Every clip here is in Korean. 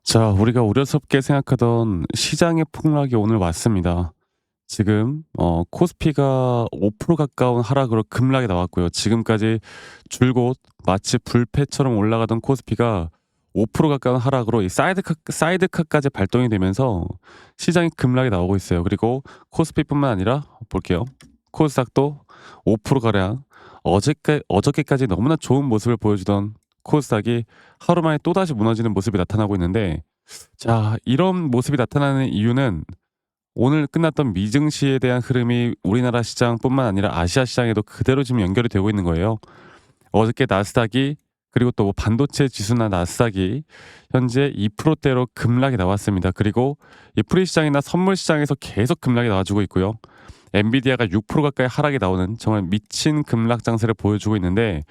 자, 우리가 우려스럽게 생각하던 시장의 폭락이 오늘 왔습니다. 지금 코스피가 5% 가까운 하락으로 급락이 나왔고요. 지금까지 줄곧 마치 불패처럼 올라가던 코스피가 5% 가까운 하락으로 이 사이드카까지 발동이 되면서 시장이 급락이 나오고 있어요. 그리고 코스피뿐만 아니라 볼게요. 코스닥도 5% 가량 어저께까지 너무나 좋은 모습을 보여주던 코스닥이 하루 만에 또다시 무너지는 모습이 나타나고 있는데, 자, 이런 모습이 나타나는 이유는 오늘 끝났던 미증시에 대한 흐름이 우리나라 시장뿐만 아니라 아시아 시장에도 그대로 지금 연결이 되고 있는 거예요. 어저께 나스닥이, 그리고 또 반도체 지수나 나스닥이 현재 2%대로 급락이 나왔습니다. 그리고 이 프리 시장이나 선물 시장에서 계속 급락이 나와주고 있고요. 엔비디아가 6% 가까이 하락이 나오는 정말 미친 급락 장세를 보여주고 있는데,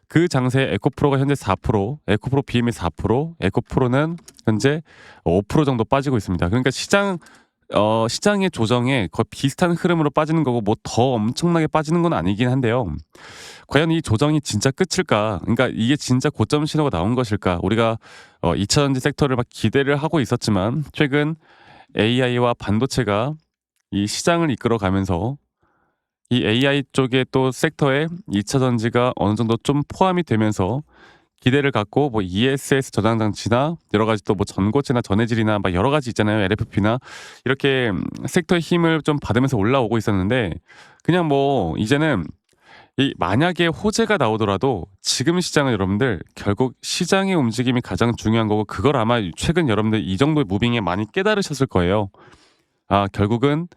그 장세에 에코프로가 현재 4%, 에코프로 BM이 4%, 에코프로는 현재 5% 정도 빠지고 있습니다. 그러니까 시장의 조정에 거의 비슷한 흐름으로 빠지는 거고, 뭐 더 엄청나게 빠지는 건 아니긴 한데요. 과연 이 조정이 진짜 끝일까? 그러니까 이게 진짜 고점 신호가 나온 것일까? 우리가 2차 전지 섹터를 막 기대를 하고 있었지만, 최근 AI와 반도체가 이 시장을 이끌어가면서 이 AI 쪽의 또 섹터에 2차 전지가 어느 정도 좀 포함이 되면서 기대를 갖고, 뭐 ESS 저장 장치나 여러 가지 또 뭐 전고체나 전해질이나 막 여러 가지 있잖아요. LFP나 이렇게 섹터의 힘을 좀 받으면서 올라오고 있었는데, 그냥 뭐 이제는 이 만약에 호재가 나오더라도 지금 시장은 여러분들 결국 시장의 움직임이 가장 중요한 거고, 그걸 아마 최근 여러분들 이 정도의 무빙에 많이 깨달으셨을 거예요. 아, 결국은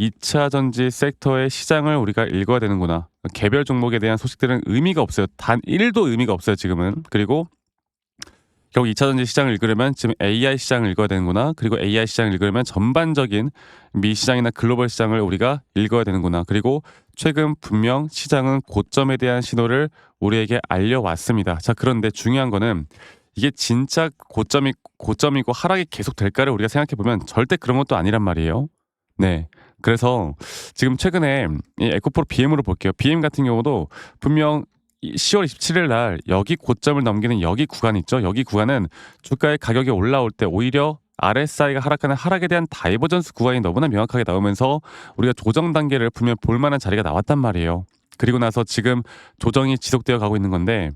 2차 전지 섹터의 시장을 우리가 읽어야 되는구나. 개별 종목에 대한 소식들은 의미가 없어요. 단 1도 의미가 없어요, 지금은. 그리고 결국 2차 전지 시장을 읽으려면 지금 AI 시장을 읽어야 되는구나. 그리고 AI 시장을 읽으려면 전반적인 미 시장이나 글로벌 시장을 우리가 읽어야 되는구나. 그리고 최근 분명 시장은 고점에 대한 신호를 우리에게 알려왔습니다. 자, 그런데 중요한 거는 이게 진짜 고점이고 하락이 계속 될까를 우리가 생각해 보면 절대 그런 것도 아니란 말이에요. 네. 그래서 지금 최근에 이 에코프로 BM으로 볼게요. BM 같은 경우도 분명 10월 27일 날 여기 고점을 넘기는 여기 구간 있죠. 여기 구간은 주가의 가격이 올라올 때 오히려 RSI가 하락하는 하락에 대한 다이버전스 구간이 너무나 명확하게 나오면서 우리가 조정 단계를 분명 볼 만한 자리가 나왔단 말이에요. 그리고 나서 지금 조정이 지속되어 가고 있는 건데,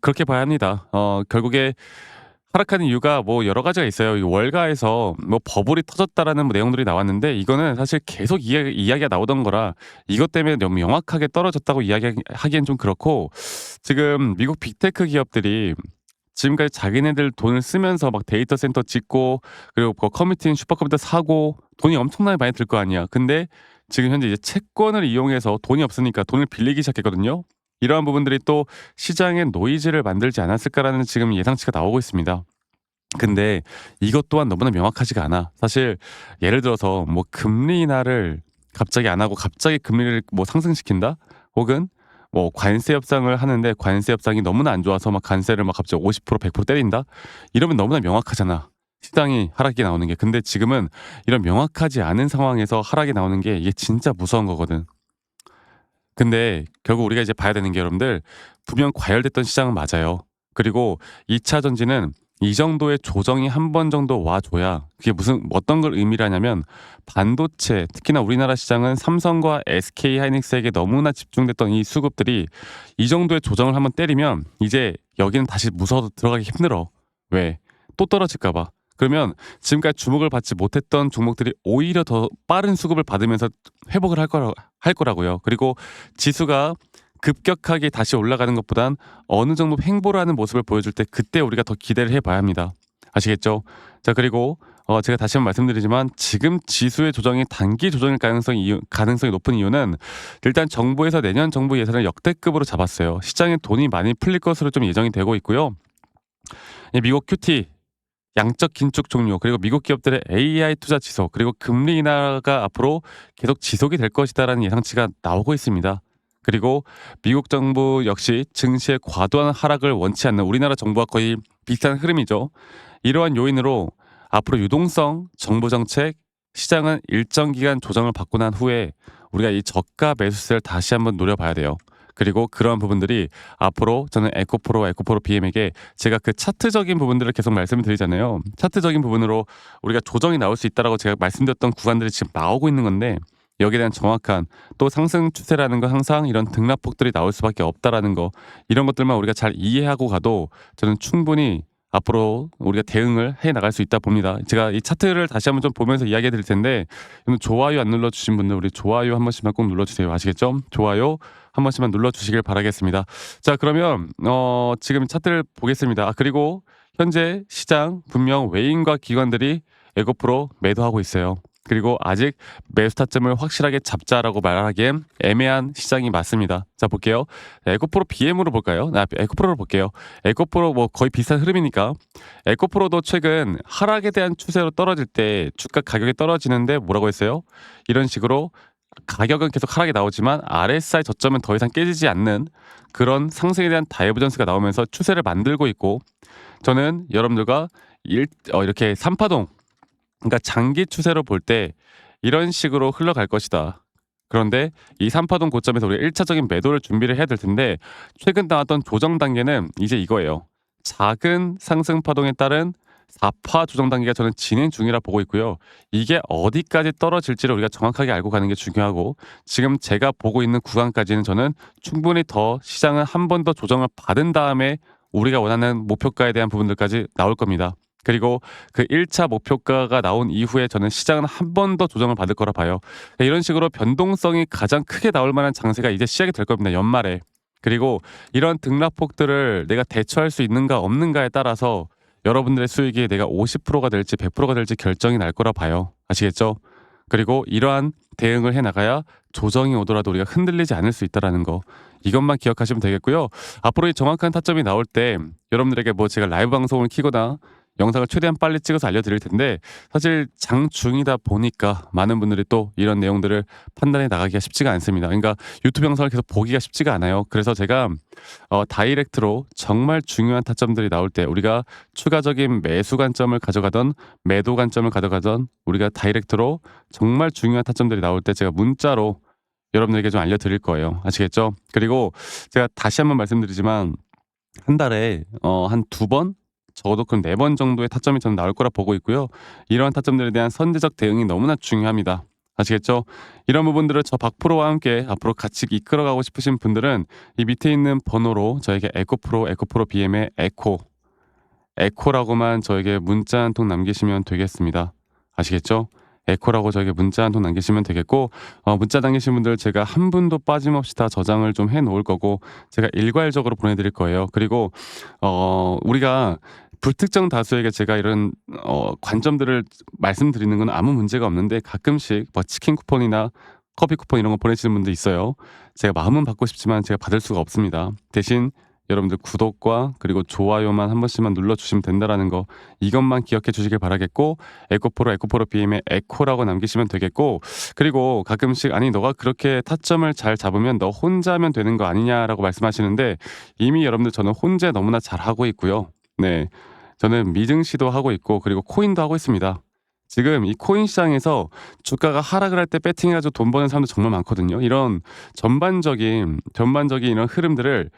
그렇게 봐야 합니다. 결국에 하락하는 이유가 뭐 여러 가지가 있어요. 이 월가에서 뭐 버블이 터졌다라는 뭐 내용들이 나왔는데, 이거는 사실 계속 이야기가 나오던 거라 이것 때문에 너무 명확하게 떨어졌다고 이야기하기엔 좀 그렇고, 지금 미국 빅테크 기업들이 지금까지 자기네들 돈을 쓰면서 막 데이터 센터 짓고, 그리고 그 커뮤니티 슈퍼컴퓨터 사고 돈이 엄청나게 많이 들 거 아니야. 근데 지금 현재 이제 채권을 이용해서 돈이 없으니까 돈을 빌리기 시작했거든요. 이러한 부분들이 또 시장에 노이즈를 만들지 않았을까라는 지금 예상치가 나오고 있습니다. 근데 이것 또한 너무나 명확하지가 않아. 사실 예를 들어서 뭐 금리 인하를 갑자기 안 하고 갑자기 금리를 뭐 상승시킨다? 혹은 뭐 관세 협상을 하는데 관세 협상이 너무나 안 좋아서 막 관세를 막 갑자기 50% 100% 때린다? 이러면 너무나 명확하잖아. 시장이 하락이 나오는 게. 근데 지금은 이런 명확하지 않은 상황에서 하락이 나오는 게 이게 진짜 무서운 거거든. 근데 결국 우리가 이제 봐야 되는 게, 여러분들 분명 과열됐던 시장은 맞아요. 그리고 2차 전지는 이 정도의 조정이 한 번 정도 와줘야, 그게 무슨 어떤 걸 의미를 하냐면, 반도체 특히나 우리나라 시장은 삼성과 SK 하이닉스에게 너무나 집중됐던 이 수급들이 이 정도의 조정을 한번 때리면 이제 여기는 다시 무서워서 들어가기 힘들어. 왜? 또 떨어질까 봐. 그러면 지금까지 주목을 받지 못했던 종목들이 오히려 더 빠른 수급을 받으면서 회복을 할 거라고요. 그리고 지수가 급격하게 다시 올라가는 것보단 어느 정도 횡보를 하는 모습을 보여줄 때, 그때 우리가 더 기대를 해봐야 합니다. 아시겠죠? 자, 그리고 제가 다시 한번 말씀드리지만, 지금 지수의 조정이 단기 조정일 가능성이 높은 이유는, 일단 정부에서 내년 정부 예산을 역대급으로 잡았어요. 시장에 돈이 많이 풀릴 것으로 좀 예정이 되고 있고요. 미국 QT 양적 긴축 종료, 그리고 미국 기업들의 AI 투자 지속, 그리고 금리 인하가 앞으로 계속 지속이 될 것이다라는 예상치가 나오고 있습니다. 그리고 미국 정부 역시 증시의 과도한 하락을 원치 않는 우리나라 정부와 거의 비슷한 흐름이죠. 이러한 요인으로 앞으로 유동성, 정부 정책, 시장은 일정 기간 조정을 받고 난 후에 우리가 이 저가 매수세를 다시 한번 노려봐야 돼요. 그리고 그러한 부분들이 앞으로 저는 에코프로, 에코프로 BM에게 제가 그 차트적인 부분들을 계속 말씀을 드리잖아요. 차트적인 부분으로 우리가 조정이 나올 수 있다라고 제가 말씀드렸던 구간들이 지금 나오고 있는 건데 여기에 대한 정확한 또 상승 추세라는 건 항상 이런 등락폭들이 나올 수밖에 없다라는 거 이런 것들만 우리가 잘 이해하고 가도 저는 충분히 앞으로 우리가 대응을 해 나갈 수 있다 봅니다. 제가 이 차트를 다시 한번 좀 보면서 이야기해 드릴 텐데 좋아요 안 눌러 주신 분들 우리 좋아요 한 번씩만 꼭 눌러 주세요. 아시겠죠? 좋아요 한 번씩만 눌러 주시길 바라겠습니다. 자, 그러면 지금 차트를 보겠습니다. 그리고 현재 시장 분명 외인과 기관들이 에코프로 매도하고 있어요. 그리고 아직 매수 타점을 확실하게 잡자라고 말하기엔 애매한 시장이 맞습니다. 자, 볼게요. 에코프로 BM으로 볼까요? 에코프로로 볼게요. 에코프로 뭐 거의 비슷한 흐름이니까 에코프로도 최근 하락에 대한 추세로 떨어질 때 주가 가격이 떨어지는데 뭐라고 했어요? 이런 식으로 가격은 계속 하락이 나오지만 RSI 저점은 더 이상 깨지지 않는 그런 상승에 대한 다이버전스가 나오면서 추세를 만들고 있고 저는 여러분들과 이렇게 3파동 그러니까 장기 추세로 볼 때 이런 식으로 흘러갈 것이다. 그런데 이 3파동 고점에서 우리가 1차적인 매도를 준비를 해야 될 텐데 최근 나왔던 조정 단계는 이제 이거예요. 작은 상승 파동에 따른 4파 조정 단계가 저는 진행 중이라 보고 있고요. 이게 어디까지 떨어질지를 우리가 정확하게 알고 가는 게 중요하고 지금 제가 보고 있는 구간까지는 저는 충분히 더 시장은 한 번 더 조정을 받은 다음에 우리가 원하는 목표가에 대한 부분들까지 나올 겁니다. 그리고 그 1차 목표가가 나온 이후에 저는 시장은 한 번 더 조정을 받을 거라 봐요. 이런 식으로 변동성이 가장 크게 나올 만한 장세가 이제 시작이 될 겁니다. 연말에. 그리고 이런 등락폭들을 내가 대처할 수 있는가 없는가에 따라서 여러분들의 수익이 내가 50%가 될지 100%가 될지 결정이 날 거라 봐요. 아시겠죠? 그리고 이러한 대응을 해 나가야 조정이 오더라도 우리가 흔들리지 않을 수 있다라는 거. 이것만 기억하시면 되겠고요. 앞으로 이 정확한 타점이 나올 때 여러분들에게 뭐 제가 라이브 방송을 키거나 영상을 최대한 빨리 찍어서 알려드릴 텐데 사실 장중이다 보니까 많은 분들이 또 이런 내용들을 판단해 나가기가 쉽지가 않습니다. 그러니까 유튜브 영상을 계속 보기가 쉽지가 않아요. 그래서 제가 다이렉트로 정말 중요한 타점들이 나올 때 우리가 추가적인 매수 관점을 가져가던 매도 관점을 가져가던 우리가 다이렉트로 정말 중요한 타점들이 나올 때 제가 문자로 여러분들에게 좀 알려드릴 거예요. 아시겠죠? 그리고 제가 다시 한번 말씀드리지만 한 달에 한 두 번 적어도 그럼 4번 정도의 타점이 저는 나올 거라 보고 있고요. 이러한 타점들에 대한 선제적 대응이 너무나 중요합니다. 아시겠죠? 이런 부분들을 저 박프로와 함께 앞으로 같이 이끌어가고 싶으신 분들은 이 밑에 있는 번호로 저에게 에코프로, 에코프로 BM의 에코라고만 저에게 문자 한 통 남기시면 되겠습니다. 아시겠죠? 에코라고 저에게 문자 한 통 남기시면 되겠고 문자 남기신 분들 제가 한 분도 빠짐없이 다 저장을 좀 해놓을 거고 제가 일괄적으로 보내드릴 거예요. 그리고 우리가 불특정 다수에게 제가 이런 관점들을 말씀드리는 건 아무 문제가 없는데 가끔씩 뭐 치킨 쿠폰이나 커피 쿠폰 이런 거 보내시는 분들 있어요. 제가 마음은 받고 싶지만 제가 받을 수가 없습니다. 대신 여러분들 구독과 그리고 좋아요만 한 번씩만 눌러주시면 된다라는 거 이것만 기억해 주시길 바라겠고 에코프로 BM의 에코라고 남기시면 되겠고 그리고 가끔씩 아니 너가 그렇게 타점을 잘 잡으면 너 혼자 하면 되는 거 아니냐라고 말씀하시는데 이미 여러분들 저는 혼자 너무나 잘하고 있고요. 네, 저는 미증시도 하고 있고 그리고 코인도 하고 있습니다. 지금 이 코인 시장에서 주가가 하락을 할 때 배팅해가지고 돈 버는 사람도 정말 많거든요. 이런 전반적인 이런 흐름들을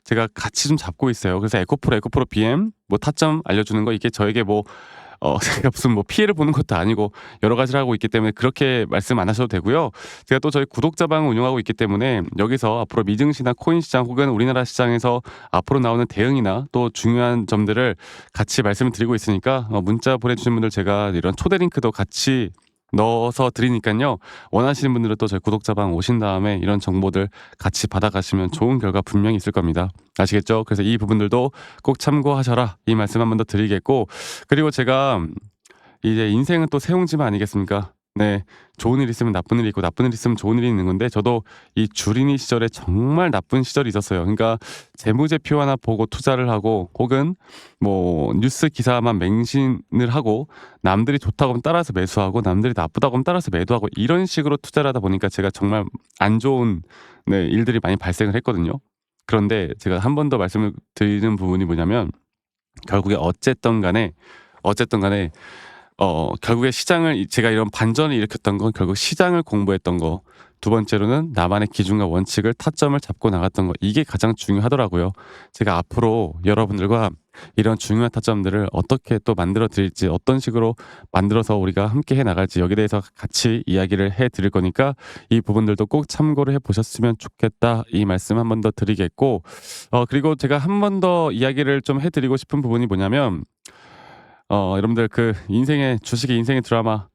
제가 같이 좀 잡고 있어요. 그래서 에코프로 BM 뭐 타점 알려주는 거 이게 저에게 뭐 제가 무슨 뭐 피해를 보는 것도 아니고 여러 가지를 하고 있기 때문에 그렇게 말씀 안 하셔도 되고요. 제가 또 저희 구독자방을 운영하고 있기 때문에 여기서 앞으로 미증시나 코인 시장 혹은 우리나라 시장에서 앞으로 나오는 대응이나 또 중요한 점들을 같이 말씀을 드리고 있으니까 문자 보내주신 분들 제가 이런 초대 링크도 같이 넣어서 드리니까요. 원하시는 분들은 또 저희 구독자방 오신 다음에 이런 정보들 같이 받아가시면 좋은 결과 분명히 있을 겁니다. 아시겠죠? 그래서 이 부분들도 꼭 참고하셔라. 이 말씀 한 번 더 드리겠고 그리고 제가 이제 인생은 또 세옹지마 아니겠습니까? 네, 좋은 일 있으면 나쁜 일이 있고 나쁜 일 있으면 좋은 일이 있는 건데 저도 이 주린이 시절에 정말 나쁜 시절이 있었어요. 그러니까 재무제표 하나 보고 투자를 하고 혹은 뭐 뉴스 기사만 맹신을 하고 남들이 좋다고 하면 따라서 매수하고 남들이 나쁘다고 하면 따라서 매도하고 이런 식으로 투자를 하다 보니까 제가 정말 안 좋은 일들이 많이 발생을 했거든요. 그런데 제가 한 번 더 말씀을 드리는 부분이 뭐냐면 결국에 어쨌든 간에 결국에 시장을 제가 이런 반전을 일으켰던 건 결국 시장을 공부했던 거 두 번째로는 나만의 기준과 원칙을 타점을 잡고 나갔던 거 이게 가장 중요하더라고요. 제가 앞으로 여러분들과 이런 중요한 타점들을 어떻게 또 만들어 드릴지 어떤 식으로 만들어서 우리가 함께 해 나갈지 여기에 대해서 같이 이야기를 해 드릴 거니까 이 부분들도 꼭 참고를 해 보셨으면 좋겠다. 이 말씀 한 번 더 드리겠고 그리고 제가 한 번 더 이야기를 좀 해 드리고 싶은 부분이 뭐냐면 여러분들 그 인생의 주식의 인생의 드라마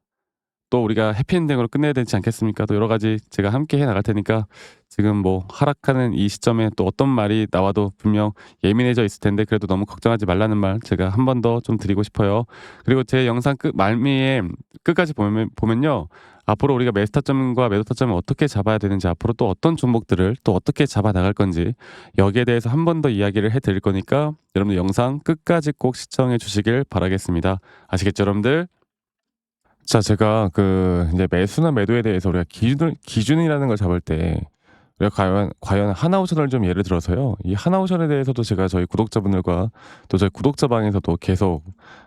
또 우리가 해피엔딩으로 끝내야 되지 않겠습니까? 또 여러 가지 제가 함께 해 나갈 테니까 지금 뭐 하락하는 이 시점에 또 어떤 말이 나와도 분명 예민해져 있을 텐데 그래도 너무 걱정하지 말라는 말 제가 한 번 더 좀 드리고 싶어요. 그리고 제 영상 끝 말미에 끝까지 보면요. 앞으로 우리가 매수 타점과 매도 타점을 어떻게 잡아야 되는지 앞으로 또 어떤 종목들을 또 어떻게 잡아 나갈 건지 여기에 대해서 한 번 더 이야기를 해 드릴 거니까 여러분들 영상 끝까지 꼭 시청해 주시길 바라겠습니다. 아시겠죠, 여러분들? 자, 제가 그 이제 매수나 매도에 대해서 우리가 기준이라는 걸 잡을 때 우리가 과연 하나오션을 좀 예를 들어서요. 이 하나오션에 대해서도 제가 저희 구독자분들과 또 저희 구독자방에서도 계속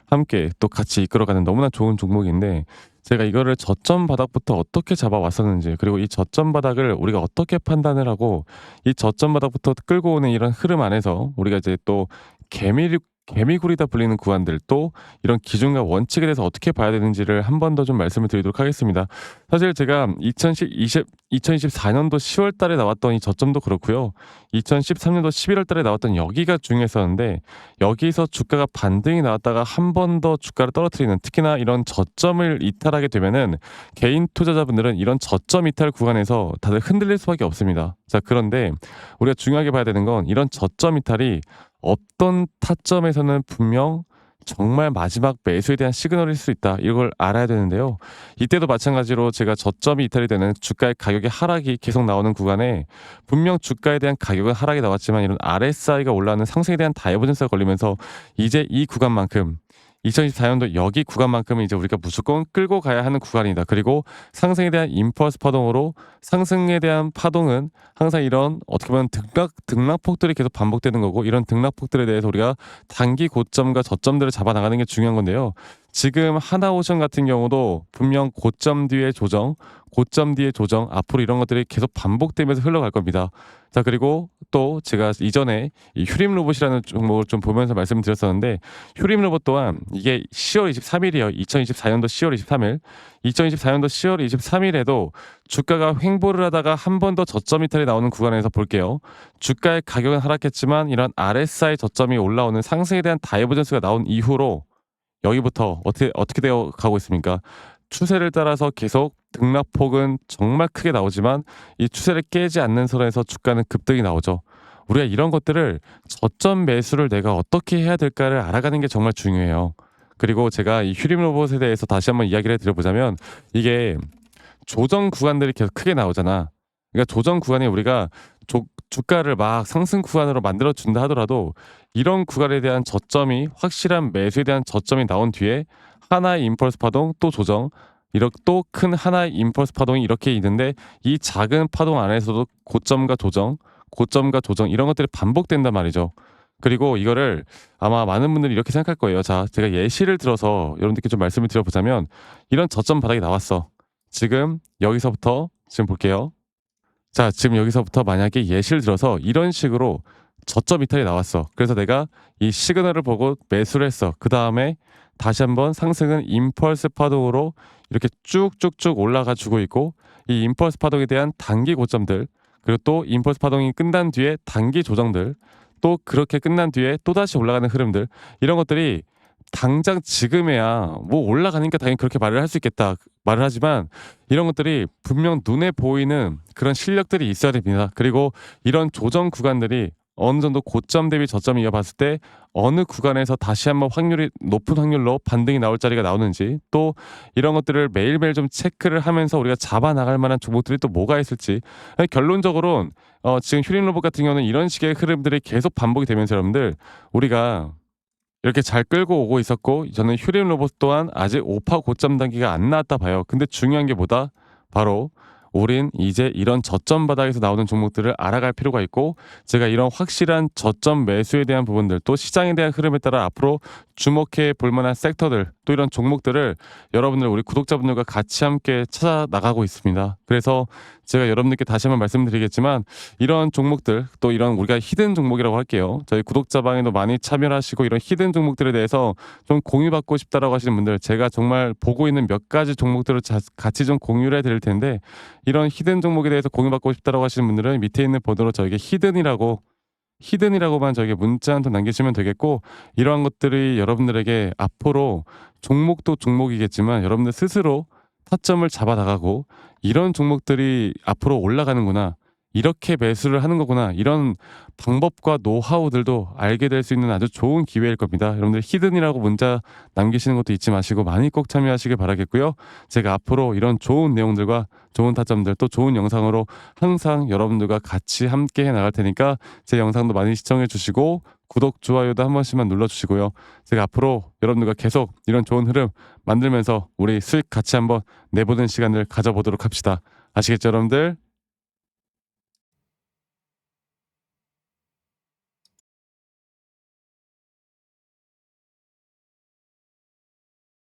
함께 또 같이 이끌어가는 너무나 좋은 종목인데 제가 이거를 저점 바닥부터 어떻게 잡아왔었는지 그리고 이 저점 바닥을 우리가 어떻게 판단을 하고 이 저점 바닥부터 끌고 오는 이런 흐름 안에서 우리가 이제 또 개미굴이다 불리는 구간들 또 이런 기준과 원칙에 대해서 어떻게 봐야 되는지를 한 번 더 좀 말씀을 드리도록 하겠습니다. 사실 제가 2024년도 10월 달에 나왔던 이 저점도 그렇고요. 2013년도 11월 달에 나왔던 여기가 중요했었는데 여기서 주가가 반등이 나왔다가 한 번 더 주가를 떨어뜨리는 특히나 이런 저점을 이탈하게 되면은 개인 투자자분들은 이런 저점 이탈 구간에서 다들 흔들릴 수밖에 없습니다. 자, 그런데 우리가 중요하게 봐야 되는 건 이런 저점 이탈이 어떤 타점에서는 분명 정말 마지막 매수에 대한 시그널일 수 있다. 이걸 알아야 되는데요. 이때도 마찬가지로 제가 저점이 이탈이 되는 주가의 가격의 하락이 계속 나오는 구간에 분명 주가에 대한 가격은 하락이 나왔지만 이런 RSI가 올라가는 상승에 대한 다이버전스가 걸리면서 이제 이 구간만큼 2024년도 여기 구간만큼은 이제 우리가 무조건 끌고 가야 하는 구간이다. 그리고 상승에 대한 임펄스 파동으로 상승에 대한 파동은 항상 이런 어떻게 보면 등락폭들이 계속 반복되는 거고 이런 등락폭들에 대해서 우리가 단기 고점과 저점들을 잡아 나가는 게 중요한 건데요. 지금 하나오션 같은 경우도 분명 고점 뒤에 조정, 고점 뒤에 조정 앞으로 이런 것들이 계속 반복되면서 흘러갈 겁니다. 자, 그리고 또 제가 이전에 이 휴림 로봇이라는 종목을 좀 보면서 말씀드렸었는데 휴림 로봇 또한 이게 10월 23일이에요. 2024년도 10월 23일. 2024년도 10월 23일에도 주가가 횡보를 하다가 한 번 더 저점 이탈이 나오는 구간에서 볼게요. 주가의 가격은 하락했지만 이런 RSI 저점이 올라오는 상승에 대한 다이버전스가 나온 이후로 여기부터 어떻게 되어 가고 있습니까? 추세를 따라서 계속 등락폭은 정말 크게 나오지만 이 추세를 깨지 않는 선에서 주가는 급등이 나오죠. 우리가 이런 것들을 저점 매수를 내가 어떻게 해야 될까를 알아가는 게 정말 중요해요. 그리고 제가 이 휴림 로봇에 대해서 다시 한번 이야기를 해드려보자면 이게 조정 구간들이 계속 크게 나오잖아. 그러니까 조정 구간에 우리가 주가를 막 상승 구간으로 만들어 준다 하더라도 이런 구간에 대한 저점이 확실한 매수에 대한 저점이 나온 뒤에 하나의 임펄스 파동 또 조정 이렇게 또 큰 하나의 임펄스 파동이 이렇게 있는데 이 작은 파동 안에서도 고점과 조정 이런 것들이 반복된단 말이죠. 그리고 이거를 아마 많은 분들이 이렇게 생각할 거예요. 자, 제가 예시를 들어서 여러분들께 좀 말씀을 드려보자면 이런 저점 바닥이 나왔어. 지금 여기서부터 지금 볼게요. 자, 지금 여기서부터 만약에 예시를 들어서 이런 식으로 저점 이탈이 나왔어. 그래서 내가 이 시그널을 보고 매수를 했어. 그 다음에 다시 한번 상승은 임펄스 파동으로 이렇게 쭉쭉쭉 올라가 주고 있고 이 임펄스 파동에 대한 단기 고점들 그리고 또 임펄스 파동이 끝난 뒤에 단기 조정들 또 그렇게 끝난 뒤에 또다시 올라가는 흐름들 이런 것들이 당장 지금에야 뭐 올라가니까 당연히 그렇게 말을 할 수 있겠다 말을 하지만 이런 것들이 분명 눈에 보이는 그런 실력들이 있어야 됩니다. 그리고 이런 조정 구간들이 어느 정도 고점 대비 저점을 이어봤을 때 어느 구간에서 다시 한번 높은 확률로 반등이 나올 자리가 나오는지 또 이런 것들을 매일매일 좀 체크를 하면서 우리가 잡아 나갈 만한 종목들이 또 뭐가 있을지 결론적으로는 지금 휴림 로봇 같은 경우는 이런 식의 흐름들이 계속 반복이 되면서 여러분들 우리가 이렇게 잘 끌고 오고 있었고 저는 휴림 로봇 또한 아직 5파 고점 단계가 안 나왔다 봐요. 근데 중요한 게 뭐다? 바로 우린 이제 이런 저점 바닥에서 나오는 종목들을 알아갈 필요가 있고 제가 이런 확실한 저점 매수에 대한 부분들 또 시장에 대한 흐름에 따라 앞으로 주목해 볼 만한 섹터들 또 이런 종목들을 여러분들 우리 구독자분들과 같이 함께 찾아 나가고 있습니다. 그래서 제가 여러분들께 다시 한번 말씀드리겠지만 이런 종목들 또 이런 우리가 히든 종목이라고 할게요. 저희 구독자방에도 많이 참여하시고 이런 히든 종목들에 대해서 좀 공유받고 싶다라고 하시는 분들 제가 정말 보고 있는 몇 가지 종목들을 같이 좀 공유를 해드릴 텐데 이런 히든 종목에 대해서 공유받고 싶다라고 하시는 분들은 밑에 있는 번호로 저에게 히든이라고만 저에게 문자 한 통 남기시면 되겠고 이러한 것들이 여러분들에게 앞으로 종목도 종목이겠지만 여러분들 스스로 타점을 잡아 나가고 이런 종목들이 앞으로 올라가는구나. 이렇게 매수를 하는 거구나. 이런 방법과 노하우들도 알게 될 수 있는 아주 좋은 기회일 겁니다. 여러분들 히든이라고 문자 남기시는 것도 잊지 마시고 많이 꼭 참여하시길 바라겠고요. 제가 앞으로 이런 좋은 내용들과 좋은 타점들 또 좋은 영상으로 항상 여러분들과 같이 함께 해 나갈 테니까 제 영상도 많이 시청해 주시고 구독, 좋아요도 한 번씩만 눌러주시고요. 제가 앞으로 여러분들과 계속 이런 좋은 흐름 만들면서 우리 수익 같이 한번 내보는 시간을 가져보도록 합시다. 아시겠죠, 여러분들?